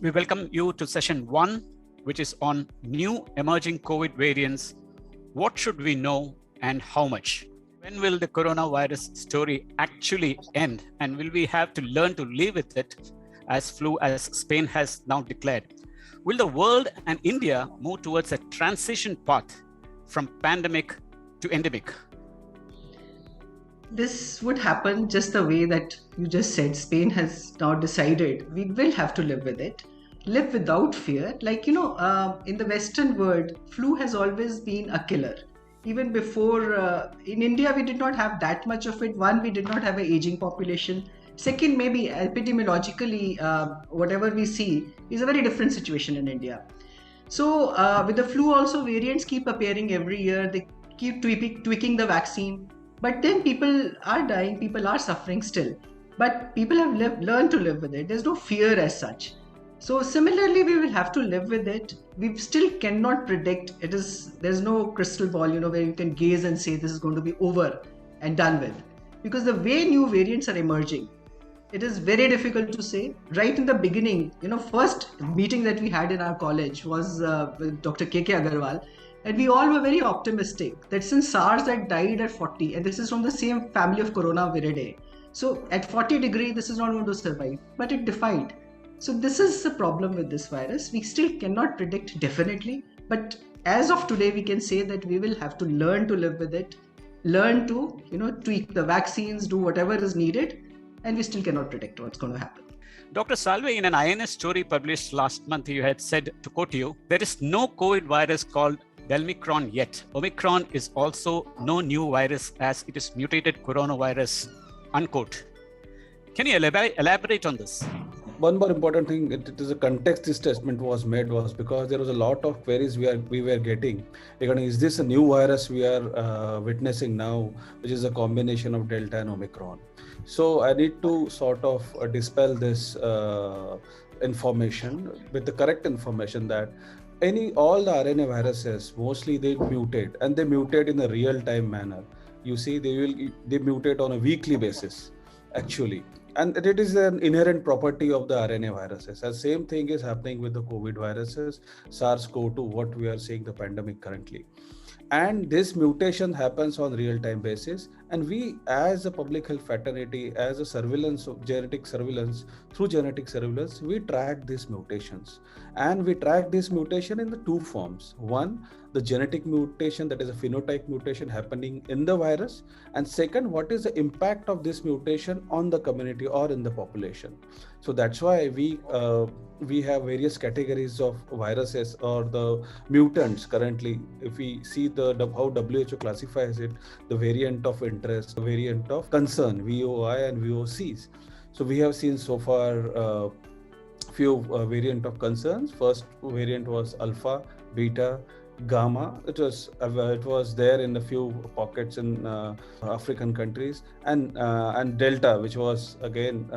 We welcome you to session 1, which is on new emerging COVID variants. What should we know and how much? When will the coronavirus story actually end? And will we have to learn to live with it as Spain has now declared? Will the world and India move towards a transition path from pandemic to endemic? This would happen just the way that you just said. Spain has now decided we will have to live with it, live without fear. In the Western world, flu has always been a killer. Even before, in India, we did not have that much of it. One, we did not have an aging population. Second, maybe epidemiologically, whatever we see is a very different situation in India. So with the flu also, variants keep appearing every year. They keep tweaking the vaccine. But then people are dying, people are suffering still. But people have learned to live with it. There's no fear as such. So similarly, we will have to live with it. We still cannot predict. There's no crystal ball, where you can gaze and say this is going to be over and done with. Because the way new variants are emerging, it is very difficult to say. Right in the beginning, first meeting that we had in our college was with Dr. K.K. Agarwal. And we all were very optimistic that since SARS had died at 40, and this is from the same family of Coronaviridae, so at 40 degree, this is not going to survive, but it defied. So this is the problem with this virus. We still cannot predict definitely, but as of today, we can say that we will have to learn to live with it, learn to, tweak the vaccines, do whatever is needed, and we still cannot predict what's going to happen. Dr. Salve, in an INS story published last month, you had said, to quote you, there is no COVID virus called Delmicron yet. Omicron is also no new virus as it is mutated coronavirus, unquote. Can you elaborate on this? One more important thing, it is a context this statement was made was because there was a lot of queries we were getting regarding is this a new virus we are witnessing now, which is a combination of Delta and Omicron. So I need to sort of dispel this information with the correct information that all the RNA viruses, mostly they mutate and they mutate in a real-time manner. You see, they mutate on a weekly basis, actually. And it is an inherent property of the RNA viruses. The same thing is happening with the COVID viruses, SARS-CoV-2, what we are seeing the pandemic currently. And this mutation happens on real-time basis. And we, as a public health fraternity, as a surveillance of genetic surveillance, through genetic surveillance, we track these mutations. And we track this mutation in the two forms. One, the genetic mutation, that is a phenotype mutation happening in the virus. And second, what is the impact of this mutation on the community or in the population? So that's why we have various categories of viruses or the mutants currently. If we see how WHO classifies it, the variant of interest, the variant of concern, VOI and VOCs. So we have seen so far few variant of concerns. First variant was alpha, beta, gamma. It was there in a few pockets in African countries, and delta, which was again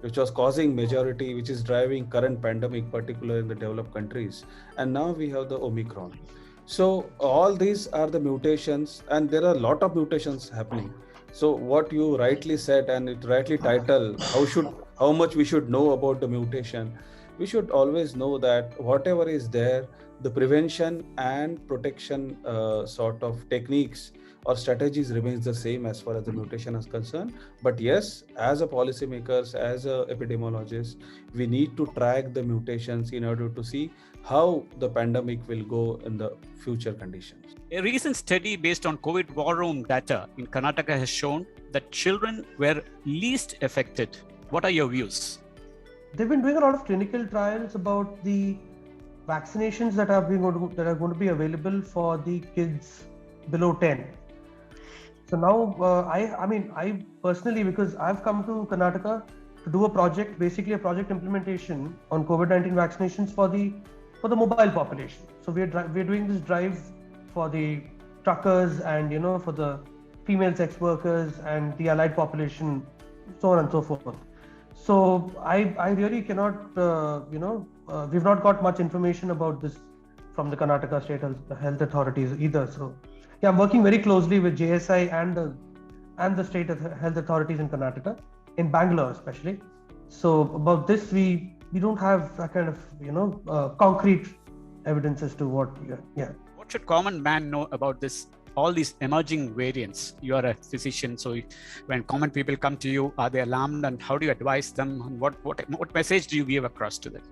which was causing majority, which is driving current pandemic, particularly in the developed countries. And now we have the Omicron. So all these are the mutations, and there are a lot of mutations happening. So what you rightly said, and it rightly titled, how much we should know about the mutation. We should always know that whatever is there, the prevention and protection sort of techniques or strategies remains the same as far as the mutation is concerned. But yes, as a policymakers, as a epidemiologist, we need to track the mutations in order to see how the pandemic will go in the future conditions. A recent study based on COVID war room data in Karnataka has shown that children were least affected. What are your views? They've been doing a lot of clinical trials about the vaccinations that are going to be available for the kids below 10. So now, I personally, because I've come to Karnataka to do a project, basically a project implementation on COVID-19 vaccinations for the mobile population. So we're doing this drive for the truckers and for the female sex workers and the allied population, so on and so forth. So I really cannot, we've not got much information about this from the Karnataka State Health Authorities either. So yeah, I'm working very closely with JSI and the State Health Authorities in Karnataka, in Bangalore especially. So about this, we we don't have a kind of concrete evidence as to what. Yeah. What should common man know about this? All these emerging variants. You are a physician, so when common people come to you, are they alarmed, and how do you advise them? And what message do you give across to them?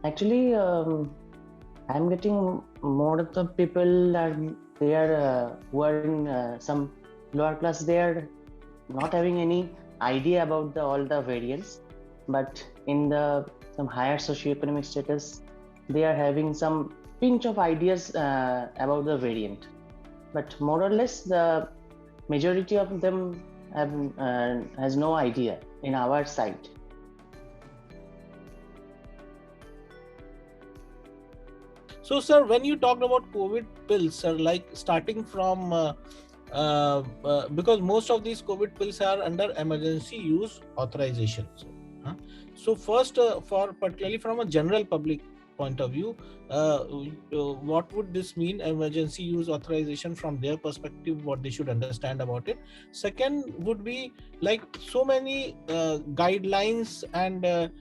Actually, I'm getting more of the people that they are who are in some lower class. They are not having any idea about all the variants, but in some higher socioeconomic status, they are having some pinch of ideas about the variant. But more or less, the majority of them has no idea in our side. So, sir, when you talked about COVID pills, sir, like starting from because most of these COVID pills are under emergency use authorization. So first, for particularly from a general public point of view, what would this mean, emergency use authorization, from their perspective, what they should understand about it? Second would be like so many guidelines and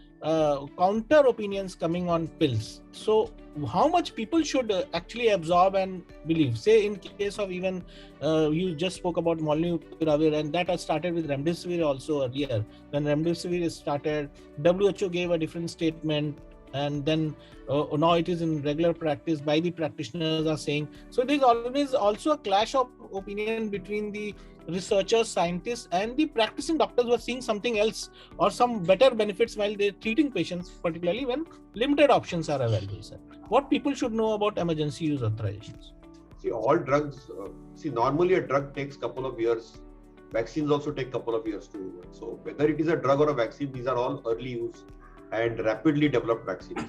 counter opinions coming on pills. So how much people should actually absorb and believe? Say in case of even you just spoke about molnupiravir, and that has started with remdesivir also earlier. When remdesivir started, WHO gave a different statement, and then now it is in regular practice by the practitioners are saying. So there's always also a clash of opinion between the researchers, scientists, and the practicing doctors who are seeing something else or some better benefits while they're treating patients, particularly when limited options are available, sir. What people should know about emergency use authorizations? See, all drugs, normally a drug takes couple of years. Vaccines also take couple of years to work. So whether it is a drug or a vaccine, these are all early use and rapidly developed vaccines.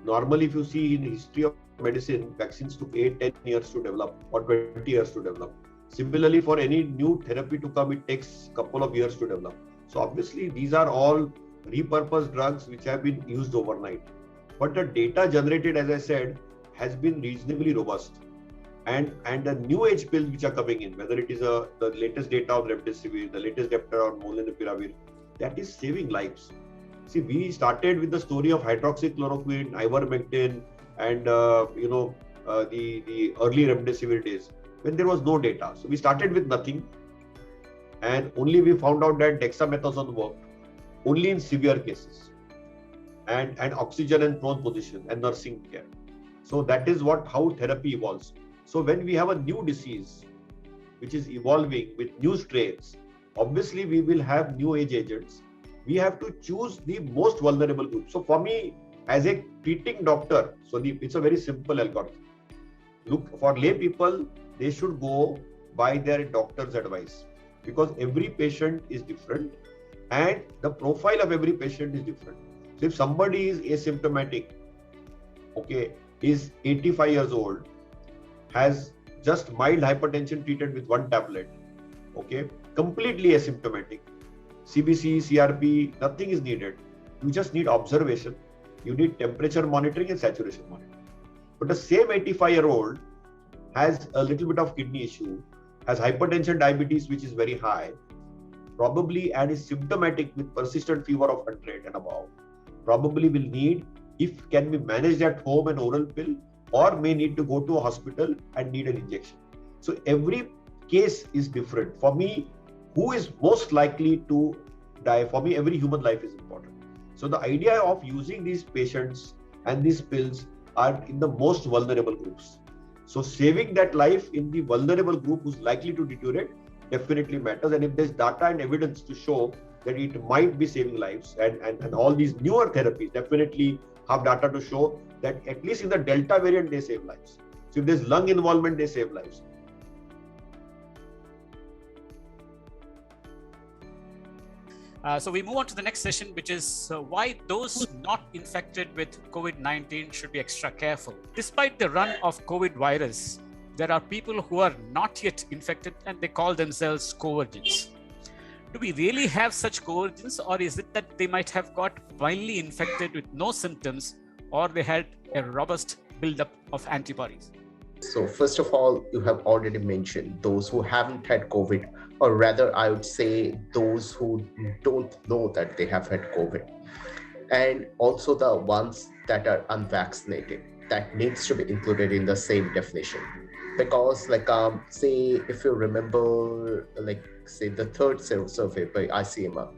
Normally, if you see in history of medicine, vaccines took 8-10 years to develop or 20 years to develop. Similarly, for any new therapy to come, it takes a couple of years to develop. So obviously, these are all repurposed drugs which have been used overnight. But the data generated, as I said, has been reasonably robust. And the new age pills which are coming in, whether it is the latest data on remdesivir, the latest data on molnupiravir, that is saving lives. See, we started with the story of hydroxychloroquine, ivermectin, and the early remdesivir days when there was no data. So we started with nothing, and only we found out that dexamethasone worked only in severe cases, and oxygen and prone position and nursing care. So that is how therapy evolves. So when we have a new disease which is evolving with new strains, obviously we will have new age agents. We have to choose the most vulnerable group. So for me, as a treating doctor, it's a very simple algorithm. Look, for lay people, they should go by their doctor's advice, because every patient is different and the profile of every patient is different. So if somebody is asymptomatic, is 85 years old, has just mild hypertension treated with one tablet, completely asymptomatic, CBC, CRP, nothing is needed. You just need observation. You need temperature monitoring and saturation monitoring. But the same 85-year-old has a little bit of kidney issue, has hypertension, diabetes, which is very high, probably, and is symptomatic with persistent fever of 100 and above, probably will need, if can be managed at home, an oral pill, or may need to go to a hospital and need an injection. So every case is different. For me, who is most likely to die? For me, every human life is important. So the idea of using these patients and these pills are in the most vulnerable groups. So saving that life in the vulnerable group who's likely to deteriorate definitely matters. And if there's data and evidence to show that it might be saving lives, and all these newer therapies definitely have data to show that at least in the Delta variant, they save lives. So if there's lung involvement, they save lives. So we move on to the next session, which is why those not infected with COVID-19 should be extra careful. Despite the run of COVID virus, there are people who are not yet infected and they call themselves Covirgins. Do we really have such Covirgins, or is it that they might have got mildly infected with no symptoms, or they had a robust buildup of antibodies? So first of all, you have already mentioned those who haven't had COVID, or rather I would say those who don't know that they have had COVID. and also the ones that are unvaccinated, that needs to be included in the same definition. Because say if you remember, say the third survey by ICMR,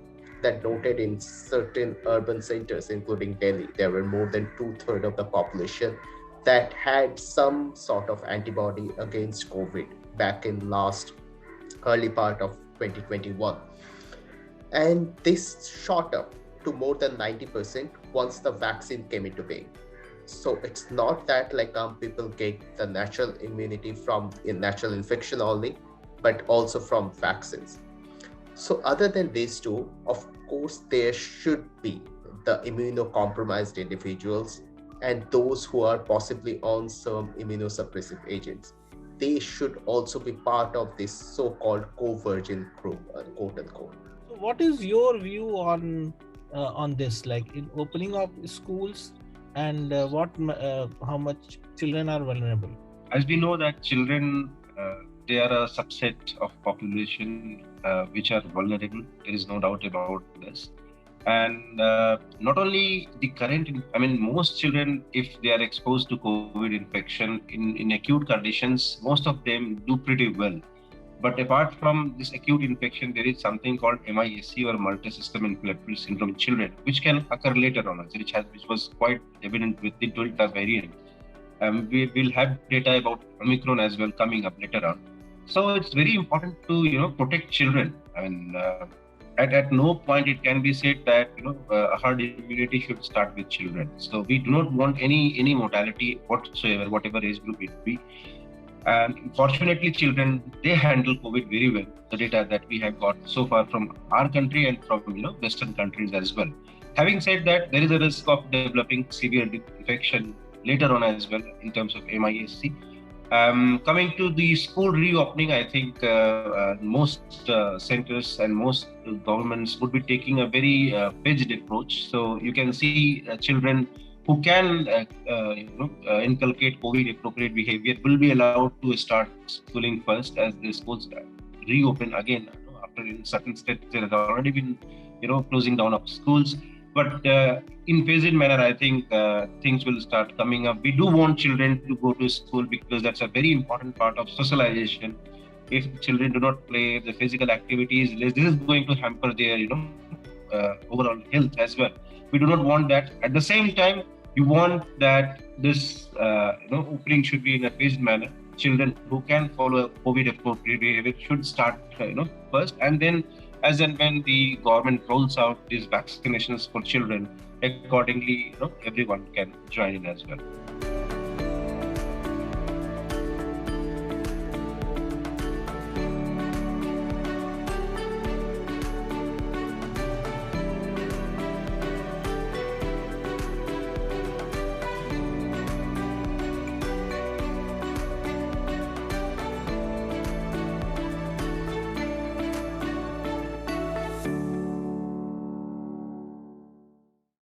that noted in certain urban centers including Delhi, there were more than 2/3 of the population that had some sort of antibody against COVID back in last early part of 2021, and this shot up to more than 90% once the vaccine came into being. So it's not that people get the natural immunity from a natural infection only, but also from vaccines. So other than these two, of course, there should be the immunocompromised individuals and those who are possibly on some immunosuppressive agents. They should also be part of this so-called Covirgin group, quote unquote. So what is your view on this, like in opening of schools, and how much children are vulnerable? As we know that children, they are a subset of population which are vulnerable. There is no doubt about this. And not only the current, most children, if they are exposed to COVID infection in acute conditions, most of them do pretty well. But apart from this acute infection, there is something called MISC, or multi-system inflammatory syndrome in children, which can occur later on, which was quite evident with the Delta variant. We will have data about Omicron as well coming up later on. So it's very important to protect children. At no point it can be said that herd immunity should start with children. So we do not want any mortality whatsoever, whatever age group it be. And fortunately, children, they handle COVID very well. The data that we have got so far from our country and from Western countries as well. Having said that, there is a risk of developing severe infection later on as well in terms of MISC. Coming to the school reopening, I think most centers and most governments would be taking a very phased approach. So you can see children who can inculcate COVID appropriate behavior will be allowed to start schooling first as the schools reopen again. After in certain states there has already been closing down of schools. But in phased manner, I think things will start coming up. We do want children to go to school because that's a very important part of socialization. If children do not play the physical activities, this is going to hamper their overall health as well. We do not want that. At the same time, you want that this opening should be in a phased manner. Children who can follow COVID appropriate behavior should start first, and then as and when the government rolls out these vaccinations for children, accordingly, everyone can join in as well.